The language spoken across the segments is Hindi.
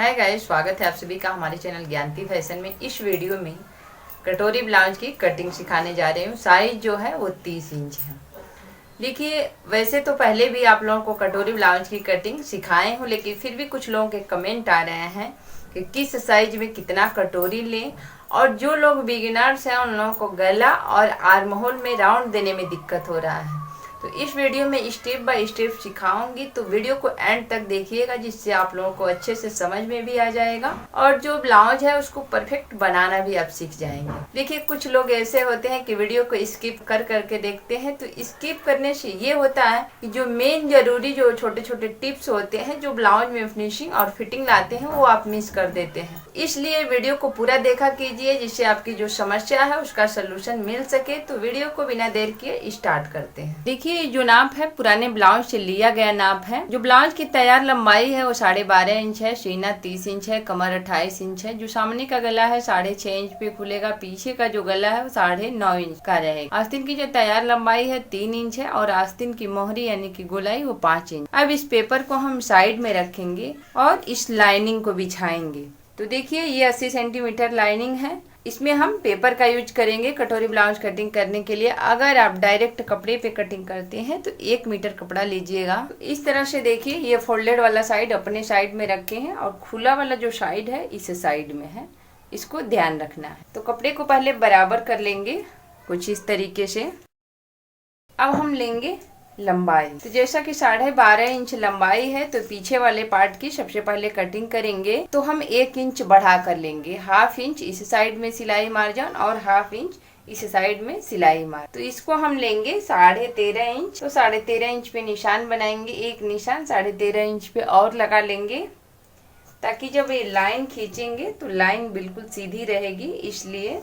हाय गाइस, स्वागत है आप सभी का हमारे चैनल ज्ञानती फैशन में। इस वीडियो में कटोरी ब्लाउज की कटिंग सिखाने जा रही हूँ। साइज जो है वो 30 इंच है। देखिए, वैसे तो पहले भी आप लोगों को कटोरी ब्लाउज की कटिंग सिखाए हूँ, लेकिन फिर भी कुछ लोगों के कमेंट आ रहे हैं कि किस साइज में कितना कटोरी लें। और जो लोग बिगिनर्स हैं उन लोगों को गला और आर्म होल में राउंड देने में दिक्कत हो रहा है। तो इस वीडियो में स्टेप बाय स्टेप सिखाऊंगी, तो वीडियो को एंड तक देखिएगा, जिससे आप लोगों को अच्छे से समझ में भी आ जाएगा और जो ब्लाउज है उसको परफेक्ट बनाना भी आप सीख जाएंगे। देखिए, कुछ लोग ऐसे होते हैं कि वीडियो को स्किप कर करके देखते हैं, तो स्किप करने से ये होता है कि जो मेन जरूरी जो छोटे छोटे टिप्स होते हैं जो ब्लाउज में फिनिशिंग और फिटिंग लाते हैं वो आप मिस कर देते हैं। इसलिए वीडियो को पूरा देखा कीजिए, जिससे आपकी जो समस्या है उसका सोल्यूशन मिल सके। तो वीडियो को बिना देर किए स्टार्ट करते हैं। देखिए, जो नाप है पुराने ब्लाउज से लिया गया नाप है। जो ब्लाउज की तैयार लंबाई है वो 12.5 इंच है, सीना 30 इंच है, कमर 28 इंच है। जो सामने का गला है 6.5 इंच पे खुलेगा, पीछे का जो गला है वो 9.5 इंच का रहेगा। आस्तीन की जो तैयार लंबाई है 3 इंच है और आस्तीन की मोहरी यानी कि गोलाई वो 5 इंच। अब इस पेपर को हम साइड में रखेंगे और इस लाइनिंग को बिछाएंगे। तो देखिए, ये 80 सेंटीमीटर लाइनिंग है। इसमें हम पेपर का यूज करेंगे कटोरी ब्लाउज कटिंग करने के लिए। अगर आप डायरेक्ट कपड़े पे कटिंग करते हैं तो 1 मीटर कपड़ा लीजिएगा। तो इस तरह से देखिए, ये फोल्डेड वाला साइड अपने साइड में रखे हैं और खुला वाला जो साइड है इस साइड में है। इसको ध्यान रखना है। तो कपड़े को पहले बराबर कर लेंगे कुछ इस तरीके से। अब हम लेंगे लंबाई। तो जैसा कि 12.5 इंच लंबाई है, तो पीछे वाले पार्ट की सबसे पहले कटिंग करेंगे। तो हम 1 इंच बढ़ा कर लेंगे। 1/2 इंच इस साइड में सिलाई मार्जिन और 1/2 इंच इस साइड में सिलाई मार। तो इसको हम लेंगे 13.5 इंच। तो 13.5 इंच पे निशान बनाएंगे। एक निशान 13.5 इंच पे और लगा लेंगे, ताकि जब ये लाइन खींचेंगे तो लाइन बिल्कुल सीधी रहेगी। इसलिए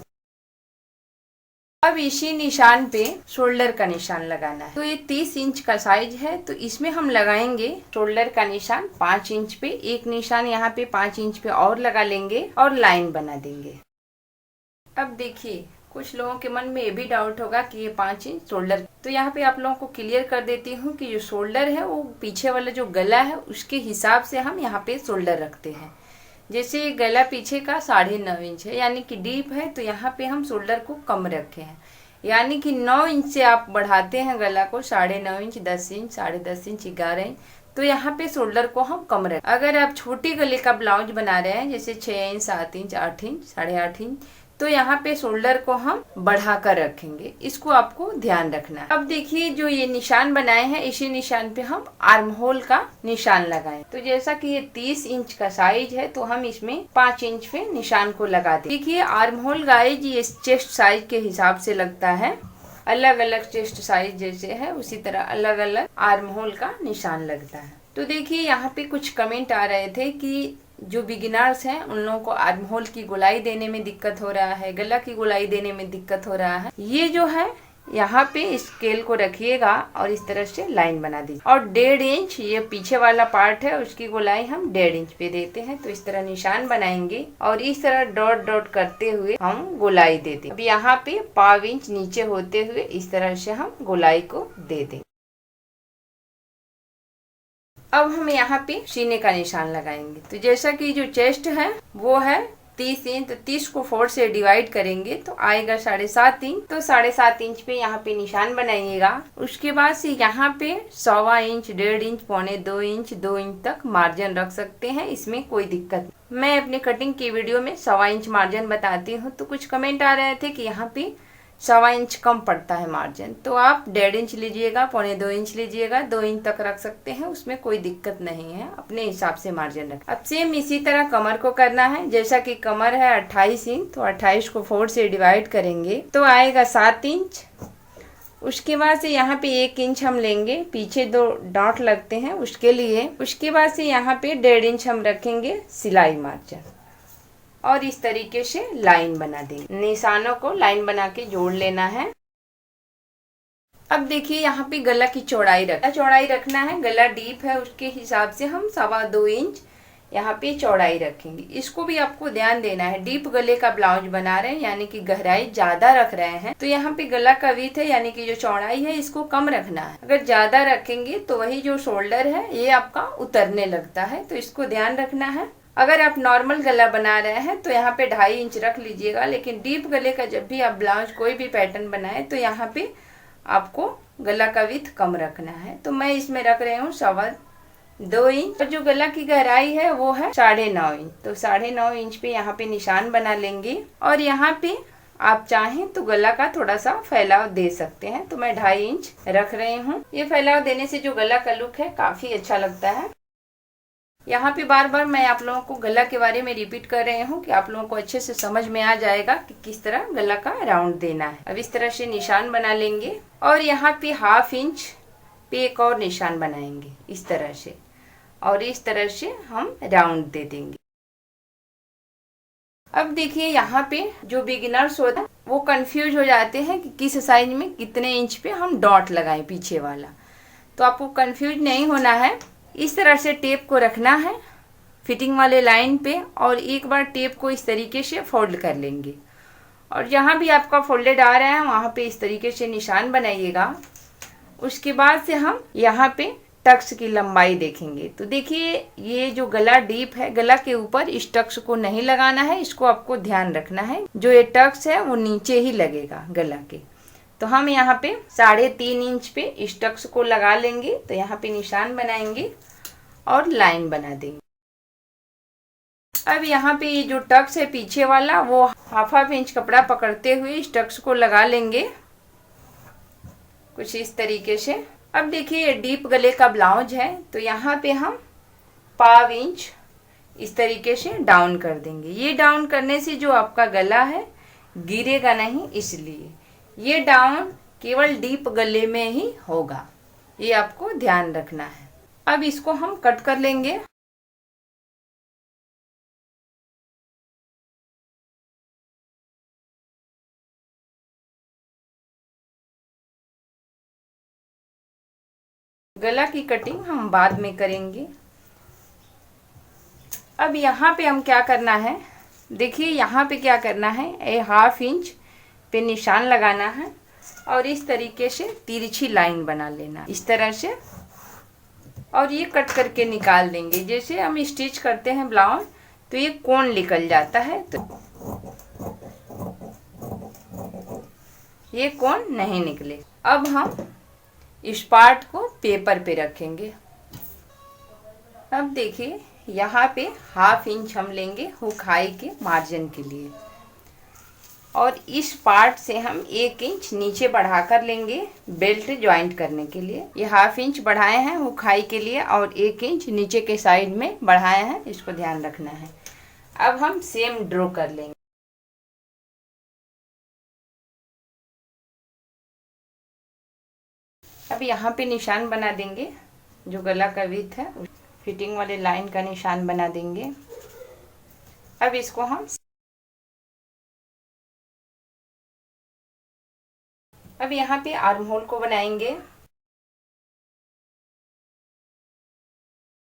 अब इसी निशान पे शोल्डर का निशान लगाना है। तो ये 30 इंच का साइज है, तो इसमें हम लगाएंगे शोल्डर का निशान 5 इंच पे। एक निशान यहाँ पे 5 इंच पे और लगा लेंगे और लाइन बना देंगे। अब देखिए, कुछ लोगों के मन में ये भी डाउट होगा कि ये 5 इंच शोल्डर, तो यहाँ पे आप लोगों को क्लियर कर देती हूँ कि जो शोल्डर है वो पीछे वाला जो गला है उसके हिसाब से हम यहाँ पे शोल्डर रखते हैं। जैसे ये गला पीछे का 9.5 इंच है यानी कि डीप है, तो यहाँ पे हम शोल्डर को कम रखे हैं। यानी कि 9 इंच से आप बढ़ाते हैं गला को 9.5 इंच, 10 इंच, 10.5 इंच, 11 इंच, तो यहाँ पे शोल्डर को हम कम रखें। अगर आप छोटी गले का ब्लाउज बना रहे हैं जैसे 6 इंच, 7 इंच, 8 इंच, 8.5 इंच, तो यहाँ पे शोल्डर को हम बढ़ा कर रखेंगे। इसको आपको ध्यान रखना है। अब देखिए, जो ये निशान बनाए हैं इसी निशान पे हम आर्म होल का निशान लगाएं। तो जैसा कि ये 30 इंच का साइज है, तो हम इसमें 5 इंच पे निशान को लगा दें। देखिए, आर्म होल गाइज ये चेस्ट साइज के हिसाब से लगता है। अलग अलग चेस्ट साइज जैसे है उसी तरह अलग अलग आर्म होल का निशान लगता है। तो देखिए, यहाँ पे कुछ कमेंट आ रहे थे कि जो बिगिनर्स हैं उन लोगों को आर्म होल की गोलाई देने में दिक्कत हो रहा है, गला की गोलाई देने में दिक्कत हो रहा है। ये जो है यहाँ पे स्केल को रखिएगा और इस तरह से लाइन बना दीजिए। और 1.5 इंच ये पीछे वाला पार्ट है, उसकी गोलाई हम 1.5 इंच पे देते हैं। तो इस तरह निशान बनाएंगे और इस तरह डॉट डॉट करते हुए हम गोलाई देते हैं। अब यहाँ पे 1/4 इंच नीचे होते हुए इस तरह से हम गोलाई को दे दें। अब हम यहाँ पे सीने का निशान लगाएंगे। तो जैसा कि जो चेस्ट है वो है 30 इंच, तो 30 को 4 से डिवाइड करेंगे तो आएगा 7.5 इंच। तो 7.5 इंच पे यहाँ पे निशान बनाइएगा। उसके बाद से यहाँ पे 1.25 इंच, 1.5 इंच, 1.25 इंच, 2 इंच तक मार्जिन रख सकते हैं। इसमें कोई दिक्कत नहीं। मैं अपने कटिंग की वीडियो में 1.25 इंच मार्जिन बताती हूँ। तो कुछ कमेंट आ रहे थे कि यहाँ पे 1.25 इंच कम पड़ता है मार्जिन, तो आप 1.5 इंच लीजिएगा, 1.25 इंच लीजिएगा, 2 इंच तक रख सकते हैं। उसमें कोई दिक्कत नहीं है, अपने हिसाब से मार्जिन रख। अब सेम इसी तरह कमर को करना है। जैसा कि कमर है 28 इंच, तो 28 को 4 से डिवाइड करेंगे तो आएगा 7 इंच। उसके बाद से यहाँ पे 1 इंच हम लेंगे, पीछे 2 डॉट लगते हैं उसके लिए। उसके बाद से यहाँ पे 1.5 इंच हम रखेंगे सिलाई मार्जिन और इस तरीके से लाइन बना देंगे। निशानों को लाइन बना के जोड़ लेना है। अब देखिए, यहाँ पे गला की चौड़ाई रखना है। गला डीप है उसके हिसाब से हम 2.25 इंच यहाँ पे चौड़ाई रखेंगे। इसको भी आपको ध्यान देना है। डीप गले का ब्लाउज बना रहे हैं यानी कि गहराई ज्यादा रख रहे हैं, तो यहाँ पे गला का विड्थ है यानी कि जो चौड़ाई है इसको कम रखना है। अगर ज्यादा रखेंगे तो वही जो शोल्डर है ये आपका उतरने लगता है, तो इसको ध्यान रखना है। अगर आप नॉर्मल गला बना रहे हैं तो यहाँ पे 2.5 इंच रख लीजिएगा, लेकिन डीप गले का जब भी आप ब्लाउज कोई भी पैटर्न बनाए तो यहाँ पे आपको गला का विड्थ कम रखना है। तो मैं इसमें रख रही हूँ 2.25 इंच। और जो गला की गहराई है वो है 9.5 इंच। तो 9.5 इंच पे यहाँ पे निशान बना लेंगे। और यहाँ पे आप चाहें तो गला का थोड़ा सा फैलाव दे सकते हैं, तो मैं 2.5 इंच रख रही हूँ। ये फैलाव देने से जो गला का लुक है काफी अच्छा लगता है। यहाँ पे बार बार मैं आप लोगों को गला के बारे में रिपीट कर रही हूँ कि आप लोगों को अच्छे से समझ में आ जाएगा कि किस तरह गला का राउंड देना है। अब इस तरह से निशान बना लेंगे और यहाँ पे 1/2 इंच पे एक और निशान बनाएंगे इस तरह से, और इस तरह से हम राउंड दे देंगे। अब देखिए यहाँ पे जो बिगिनर्स होते हैं वो कंफ्यूज हो जाते हैं कि किस साइज में कितने इंच पे हम डॉट लगाएं पीछे वाला। तो आपको कंफ्यूज नहीं होना है। इस तरह से टेप को रखना है फिटिंग वाले लाइन पे, और एक बार टेप को इस तरीके से फोल्ड कर लेंगे। और जहाँ भी आपका फोल्डेड आ रहा है वहाँ पे इस तरीके से निशान बनाइएगा। उसके बाद से हम यहाँ पे टक्स की लंबाई देखेंगे। तो देखिए ये जो गला डीप है, गला के ऊपर इस टक्स को नहीं लगाना है, इसको आपको ध्यान रखना है। जो ये टक्स है वो नीचे ही लगेगा गला के। तो हम यहाँ पे 3.5 इंच पे इस टक्स को लगा लेंगे। तो यहाँ पे निशान बनाएंगे और लाइन बना देंगे। अब यहाँ पे ये जो टक्स है पीछे वाला वो 1/2 इंच कपड़ा पकड़ते हुए इस टक्स को लगा लेंगे कुछ इस तरीके से। अब देखिए ये डीप गले का ब्लाउज है, तो यहाँ पे हम 1/2 इंच इस तरीके से डाउन कर देंगे। ये डाउन करने से जो आपका गला है गिरेगा नहीं, इसलिए ये डाउन केवल डीप गले में ही होगा, ये आपको ध्यान रखना है। अब इसको हम कट कर लेंगे। गला की कटिंग हम बाद में करेंगे। अब यहाँ पे हम क्या करना है, देखिए यहाँ पे क्या करना है, 1/2 इंच पे निशान लगाना है और इस तरीके से तिरछी लाइन बना लेना इस तरह से, और ये कट करके निकाल देंगे। जैसे हम स्टिच करते हैं ब्लाउज तो ये कोण निकल जाता है, तो ये कोण नहीं निकले। अब हम इस पार्ट को पेपर पे रखेंगे। अब देखिए यहाँ पे 1/2 इंच हम लेंगे हुक हाई के मार्जिन के लिए, और इस पार्ट से हम 1 इंच नीचे बढ़ा कर लेंगे बेल्ट ज्वाइंट करने के लिए। ये 1/2 इंच बढ़ाए हैं हुक हाई के लिए और 1 इंच नीचे के साइड में बढ़ाए हैं, इसको ध्यान रखना है। अब हम सेम ड्रॉ कर लेंगे। अब यहाँ पे निशान बना देंगे, जो गला का विड्थ है फिटिंग वाले लाइन का निशान बना देंगे। अब इसको हम अब यहाँ पे आर्म होल को बनाएंगे।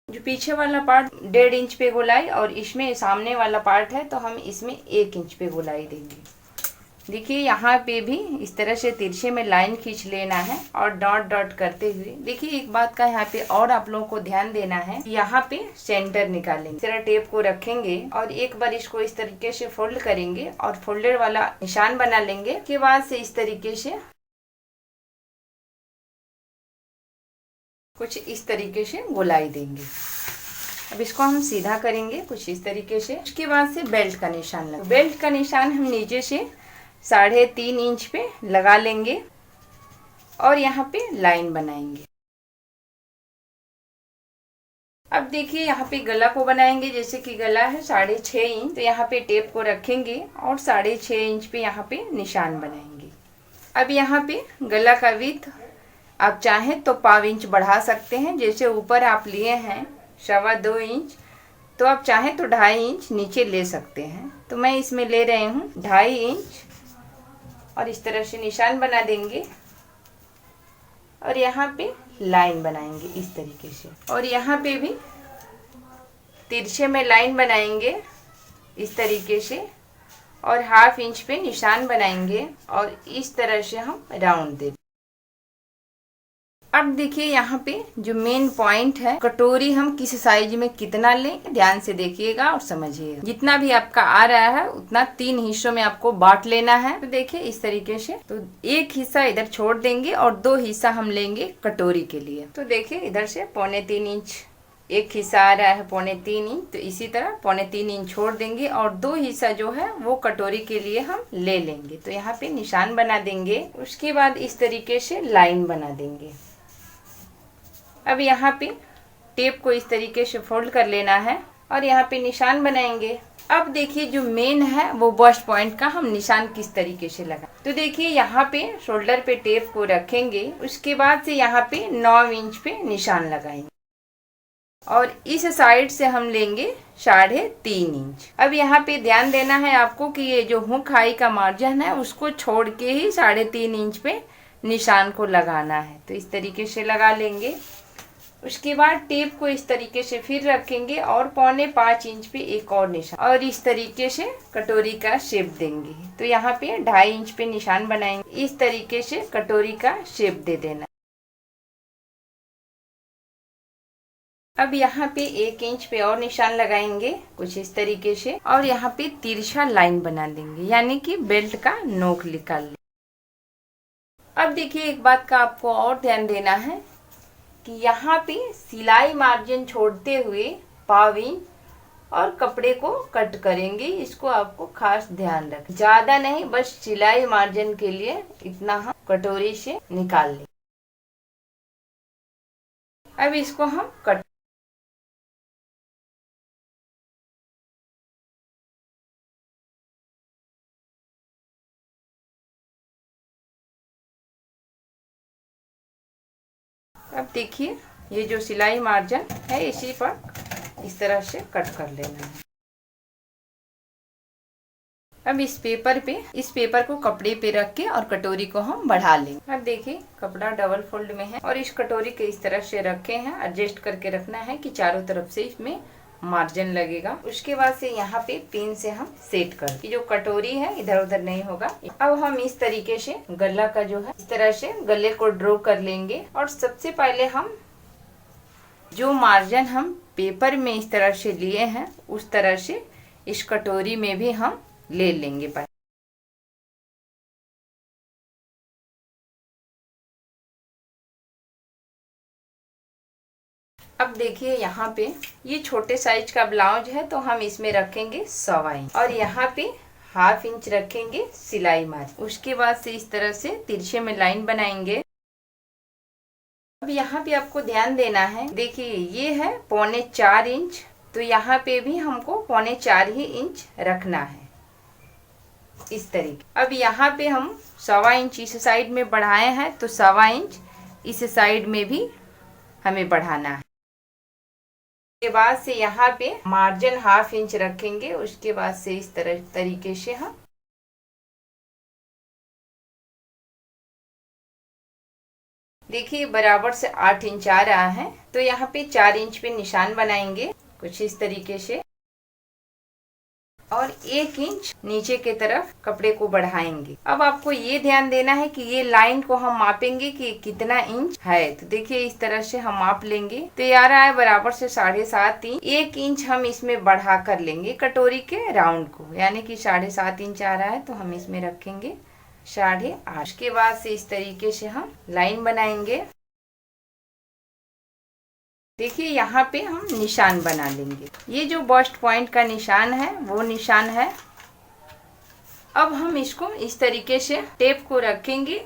जो पीछे वाला पार्ट 1.5 इंच पे गोलाई और इसमें सामने वाला पार्ट है, तो हम इसमें 1 इंच पे गोलाई देंगे। देखिए यहाँ पे भी इस तरह से तिरछे में लाइन खींच लेना है और डॉट डॉट करते हुए। देखिए एक बात का यहाँ पे और आप लोगों को ध्यान देना है, यहाँ पे सेंटर निकालेंगे। इस तरह टेप को रखेंगे और एक बार इसको इस तरीके से फोल्ड करेंगे और फोल्डेड वाला निशान बना लेंगे। के बाद से इस तरीके से कुछ इस तरीके से गोलाई देंगे। अब इसको हम सीधा करेंगे कुछ इस तरीके से। उसके बाद से बेल्ट का निशान लगा। बेल्ट का निशान हम नीचे से 3.5 इंच पे लगा लेंगे और यहाँ पे लाइन बनाएंगे। अब देखिए यहाँ पे गला को बनाएंगे। जैसे कि गला है 6.5 इंच, तो यहाँ पे टेप को रखेंगे और 6.5 इंच पे यहाँ पे निशान बनाएंगे। अब यहाँ पे गला का विड्थ आप चाहें तो 1/2 इंच बढ़ा सकते हैं। जैसे ऊपर आप लिए हैं 2.25 इंच, तो आप चाहें तो 2.5 इंच नीचे ले सकते हैं। तो मैं इसमें ले रही हूँ 2.5 इंच और इस तरह से निशान बना देंगे और यहाँ पे लाइन बनाएंगे इस तरीके से, और यहाँ पे भी तिरछे में लाइन बनाएंगे इस तरीके से और 1/2 इंच पे निशान बनाएंगे और इस तरह से हम राउंड देंगे। अब देखिए यहाँ पे जो मेन पॉइंट है, कटोरी हम किस साइज में कितना लें, ध्यान से देखिएगा और समझिएगा। जितना भी आपका आ रहा है उतना 3 हिस्सों में आपको बांट लेना है। तो देखिए इस तरीके से, तो एक हिस्सा इधर छोड़ देंगे और 2 हिस्सा हम लेंगे कटोरी के लिए। तो देखिए इधर से 3.25 इंच एक हिस्सा आ रहा है, 3.25 इंच, तो इसी तरह 3.25 इंच छोड़ देंगे और 2 हिस्सा जो है वो कटोरी के लिए हम ले लेंगे। तो यहाँ पे निशान बना देंगे। उसके बाद इस तरीके से लाइन बना देंगे। अब यहाँ पे टेप को इस तरीके से फोल्ड कर लेना है और यहाँ पे निशान बनाएंगे। अब देखिए जो मेन है वो बस्ट पॉइंट का हम निशान किस तरीके से लगा। तो देखिए यहाँ पे शोल्डर पे टेप को रखेंगे, उसके बाद से यहाँ पे 9 इंच पे निशान लगाएंगे और इस साइड से हम लेंगे 3.5 इंच। अब यहाँ पे ध्यान देना है आपको कि ये जो हुक हाई का मार्जिन है उसको छोड़ के ही 3.5 इंच पे निशान को लगाना है। तो इस तरीके से लगा लेंगे। उसके बाद टेप को इस तरीके से फिर रखेंगे और 4.25 इंच पे एक और निशान और इस तरीके से कटोरी का शेप देंगे। तो यहाँ पे 2.5 इंच पे निशान बनाएंगे। इस तरीके से कटोरी का शेप दे देना। अब यहाँ पे 1 इंच पे और निशान लगाएंगे कुछ इस तरीके से और यहाँ पे तिरछा लाइन बना देंगे, यानी कि बेल्ट का नोक निकाल लें। अब देखिए एक बात का आपको और ध्यान देना है कि यहाँ पे सिलाई मार्जिन छोड़ते हुए 1.25 इंच और कपड़े को कट करेंगे। इसको आपको खास ध्यान रखें, ज्यादा नहीं, बस सिलाई मार्जिन के लिए इतना हम कटोरी से निकाल लें। अब इसको हम कट अब देखिए ये जो सिलाई मार्जिन है इसी पर इस तरह से कट कर लेना है। अब इस पेपर को कपड़े पे रख के और कटोरी को हम बढ़ा लेंगे। अब देखिए कपड़ा डबल फोल्ड में है और इस कटोरी के इस तरह से रखे हैं। एडजस्ट करके रखना है कि चारों तरफ से इसमें मार्जिन लगेगा। उसके बाद से यहाँ पे पिन से हम सेट कर, कि जो कटोरी है इधर उधर नहीं होगा। अब हम इस तरीके से गला का जो है इस तरह से गले को ड्रॉ कर लेंगे और सबसे पहले हम जो मार्जिन हम पेपर में इस तरह से लिए हैं उस तरह से इस कटोरी में भी हम ले लेंगे। अब देखिए यहाँ पे ये छोटे साइज का ब्लाउज है तो हम इसमें रखेंगे 1.25 इंच और यहाँ पे 1/2 इंच रखेंगे सिलाई मार्जिन। उसके बाद से इस तरह से तिरछे में लाइन बनाएंगे। अब यहाँ पे आपको ध्यान देना है, देखिए ये है 3.25 इंच, तो यहाँ पे भी हमको 3.25 ही इंच रखना है इस तरीके। अब यहाँ पे हम 1.25 इंच इस साइड में बढ़ाए हैं तो 1.25 इंच इस साइड में भी हमें बढ़ाना है। उसके बाद से यहाँ पे मार्जिन 1/2 इंच रखेंगे। उसके बाद से इस तरीके से हम देखिए बराबर से 8 इंच आ रहा है तो यहाँ पे 4 इंच पे निशान बनाएंगे कुछ इस तरीके से और 1 इंच नीचे के तरफ कपड़े को बढ़ाएंगे। अब आपको ये ध्यान देना है कि ये लाइन को हम मापेंगे कि कितना इंच है। तो देखिए इस तरह से हम माप लेंगे तो ये आ रहा है बराबर से 7.5 इंच। 1 इंच हम इसमें बढ़ा कर लेंगे कटोरी के राउंड को, यानी कि 7.5 इंच आ रहा है तो हम इसमें रखेंगे 8.5। के बाद से इस तरीके से हम लाइन बनाएंगे। देखिए यहाँ पे हम निशान बना लेंगे। ये जो बस्ट पॉइंट का निशान है वो निशान है। अब हम इसको इस तरीके से टेप को रखेंगे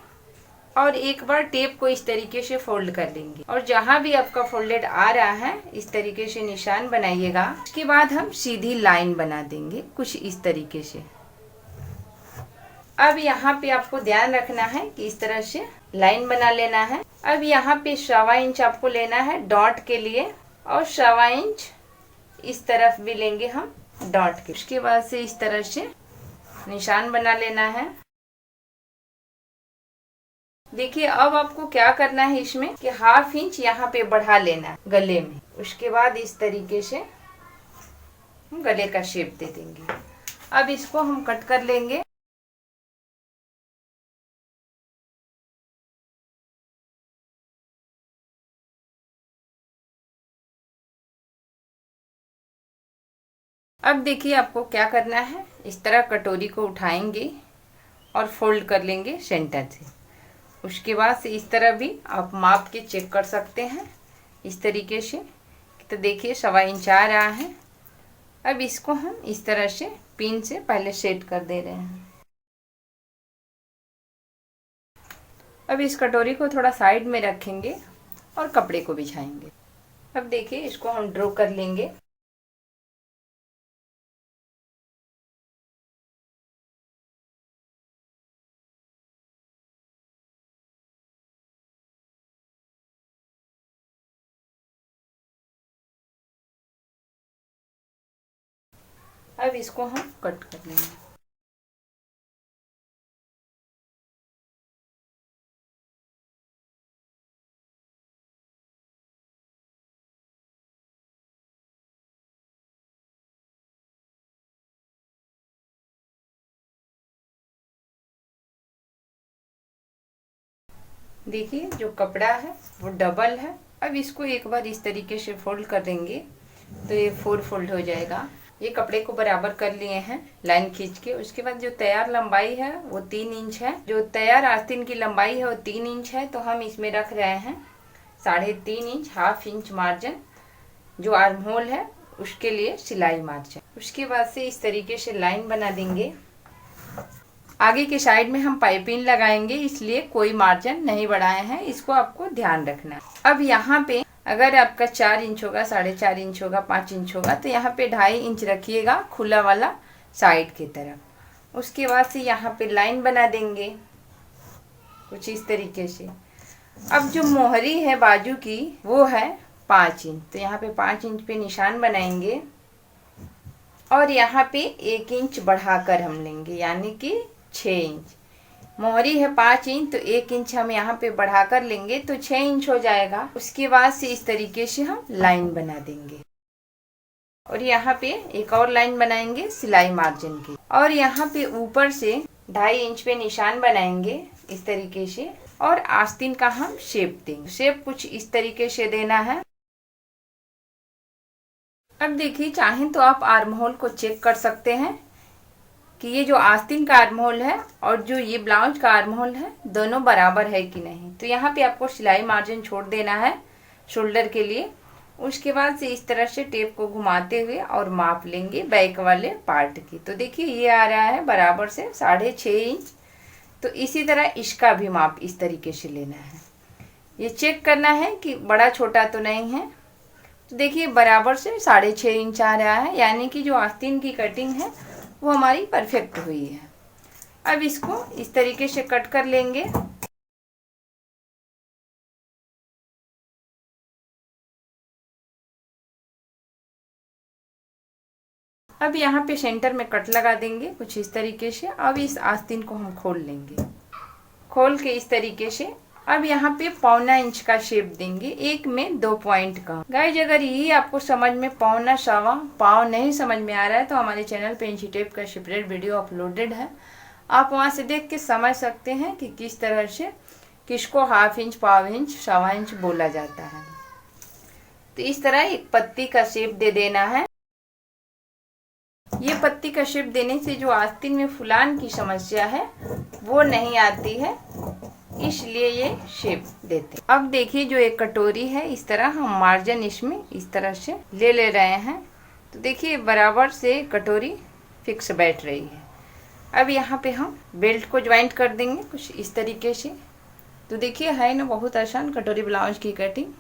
और एक बार टेप को इस तरीके से फोल्ड कर लेंगे और जहाँ भी आपका फोल्डेड आ रहा है इस तरीके से निशान बनाइएगा। उसके बाद हम सीधी लाइन बना देंगे कुछ इस तरीके से। अब यहाँ पे आपको ध्यान रखना है कि इस तरह से लाइन बना लेना है। अब यहाँ पे 1.25 इंच आपको लेना है डॉट के लिए और 1.25 इंच इस तरफ भी लेंगे हम डॉट के। उसके बाद से इस तरह से निशान बना लेना है। देखिए अब आपको क्या करना है इसमें कि 1/2 इंच यहाँ पे बढ़ा लेना है गले में। उसके बाद इस तरीके से हम गले का शेप दे देंगे। अब इसको हम कट कर लेंगे। अब देखिए आपको क्या करना है, इस तरह कटोरी को उठाएंगे और फोल्ड कर लेंगे सेंटर से। उसके बाद से इस तरह भी आप माप के चेक कर सकते हैं इस तरीके से। तो देखिए 1.25 इंच आ रहा है। अब इसको हम इस तरह से पिन से पहले सेट कर दे रहे हैं। अब इस कटोरी को थोड़ा साइड में रखेंगे और कपड़े को बिछाएंगे। अब देखिए इसको हम ड्रॉ कर लेंगे। अब इसको हम कट कर लेंगे। देखिए जो कपड़ा है वो डबल है। अब इसको एक बार इस तरीके से फोल्ड कर देंगे तो ये 4 फोल्ड हो जाएगा। ये कपड़े को बराबर कर लिए हैं लाइन खींच के। उसके बाद जो तैयार लंबाई है वो 3 इंच है। जो तैयार आस्तीन की लंबाई है वो 3 इंच है, तो हम इसमें रख रहे हैं 3.5 इंच, 1/2 इंच मार्जिन जो आर्म होल है उसके लिए सिलाई मार्जिन। उसके बाद से इस तरीके से लाइन बना देंगे। आगे के साइड में हम पाइपिंग लगाएंगे, इसलिए कोई मार्जिन नहीं बढ़ाए हैं, इसको आपको ध्यान रखना है। अब यहाँ पे अगर आपका 4 इंच होगा, 4.5 इंच होगा, 5 इंच होगा, तो यहाँ पे 2.5 इंच रखिएगा खुला वाला साइड की तरफ। उसके बाद से यहाँ पे लाइन बना देंगे कुछ इस तरीके से। अब जो मोहरी है बाजू की वो है 5 इंच, तो यहाँ पे 5 इंच पे निशान बनाएंगे और यहाँ पे 1 इंच बढ़ाकर हम लेंगे, यानी कि 6 इंच। मोहरी है 5 इंच, तो 1 इंच हम यहाँ पे बढ़ा कर लेंगे तो 6 इंच हो जाएगा। उसके बाद से इस तरीके से हम लाइन बना देंगे और यहाँ पे एक और लाइन बनाएंगे सिलाई मार्जिन की, और यहाँ पे ऊपर से 2.5 इंच पे निशान बनाएंगे इस तरीके से, और आस्तीन का हम शेप देंगे। शेप कुछ इस तरीके से देना है। अब देखिए चाहें तो आप आर्म होल को चेक कर सकते हैं कि ये जो आस्तीन का आर्म होल है और जो ये ब्लाउज का आर्म होल है दोनों बराबर है कि नहीं। तो यहाँ पे आपको सिलाई मार्जिन छोड़ देना है शोल्डर के लिए। उसके बाद से इस तरह से टेप को घुमाते हुए और माप लेंगे बैक वाले पार्ट की। तो देखिए ये आ रहा है बराबर से 6.5 इंच। तो इसी तरह इसका भी माप इस तरीके से लेना है। ये चेक करना है कि बड़ा छोटा तो नहीं है। तो देखिए बराबर से 6.5 इंच आ रहा है, यानी कि जो आस्तीन की कटिंग है वो हमारी परफेक्ट हुई है। अब इसको इस तरीके से कट कर लेंगे। अब यहाँ पे सेंटर में कट लगा देंगे कुछ इस तरीके से। अब इस आस्तीन को हम खोल लेंगे, खोल के इस तरीके से। अब यहाँ पे 1.25 इंच का शेप देंगे, एक में 2 पॉइंट का। गाइज अगर ये आपको समझ में 1.25 सवा पाव नहीं समझ में आ रहा है तो हमारे चैनल पे इंची टेप का सेपरेट वीडियो अपलोडेड है, आप वहाँ से देख के समझ सकते हैं कि किस तरह से किसको 1/2 इंच, पाव इंच, सवा इंच बोला जाता है। तो इस तरह एक पत्ती का शेप दे देना है। ये पत्ती का शेप देने से जो आस्तीन में फुलान की समस्या है वो नहीं आती है, इसलिए ये शेप देते हैं। अब देखिए जो एक कटोरी है इस तरह हम मार्जिन इसमें इस तरह से ले रहे हैं। तो देखिए बराबर से कटोरी फिक्स बैठ रही है। अब यहाँ पे हम बेल्ट को ज्वाइंट कर देंगे कुछ इस तरीके से। तो देखिए है ना बहुत आसान कटोरी ब्लाउज की कटिंग।